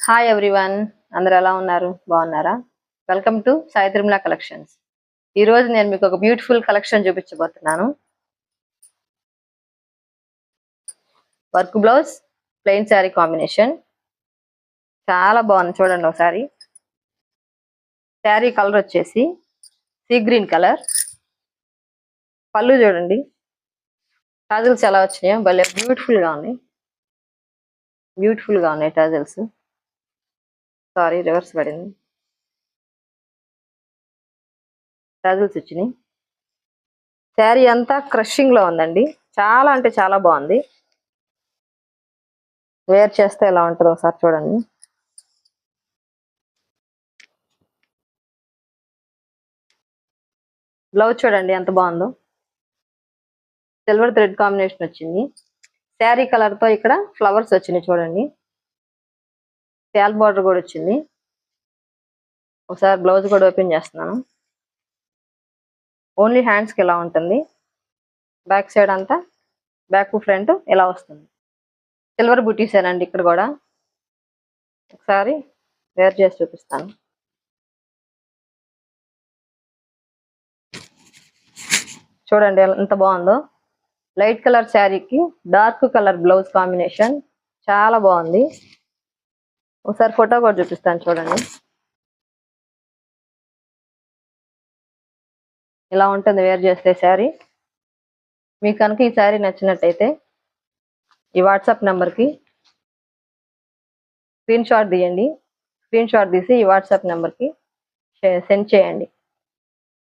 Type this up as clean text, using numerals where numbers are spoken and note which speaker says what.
Speaker 1: Hi everyone, అందరు ఎలా ఉన్నారు? బాగున్నారా? Welcome to Sai Tirumala collections. ఈ రోజు నేను మీకు ఒక బ్యూటిఫుల్ కలెక్షన్ చూపించబోతున్నాను. Work blouse, plain sari combination చాలా బాగుంది. చూడండి ఒకసారి. శారీ కలర్ వచ్చేసి సీ గ్రీన్ కలర్. పళ్ళు చూడండి, టాజిల్స్ ఎలా వచ్చినాయో భలే బ్యూటిఫుల్ గా ఉన్నాయి. టాజిల్స్. సారీ, రివర్స్ పడింది. టాజిల్స్ వచ్చినాయి. శారీ అంతా క్రషింగ్ లో ఉందండి. చాలా అంటే చాలా బాగుంది. వేర్ చేస్తే ఎలా ఉంటుందో ఒకసారి చూడండి. బ్లౌజ్ చూడండి ఎంత బాగుందో. సిల్వర్ థ్రెడ్ కాంబినేషన్ వచ్చింది. శారీ కలర్ తో ఇక్కడ ఫ్లవర్స్ వచ్చినాయి చూడండి. శాల్ బార్డర్ కూడా వచ్చింది. ఒకసారి బ్లౌజ్ కూడా ఓపెన్ చేస్తున్నాను. ఓన్లీ హ్యాండ్స్ కి ఎలా ఉంటుంది. బ్యాక్ సైడ్ అంతా బ్యాక్ ఫ్రంట్ ఎలా వస్తుంది. సిల్వర్ బుటీస్ ఏనండి ఇక్కడ కూడా. ఒకసారి వేర్ చేసి చూపిస్తాను. చూడండి ఎంత బాగుందో. లైట్ కలర్ శారీకి డార్క్ కలర్ బ్లౌజ్ కాంబినేషన్ చాలా బాగుంది. ఒకసారి ఫోటో కూడా చూపిస్తాను చూడండి. ఇలా ఉంటుంది వేర్ చేస్తే శారీ. మీకు కనుక ఈ శారీ నచ్చినట్టయితే ఈ వాట్సాప్ నెంబర్కి స్క్రీన్ షాట్ తీయండి. స్క్రీన్ షాట్ తీసి ఈ వాట్సాప్ నెంబర్కి సెండ్ చేయండి.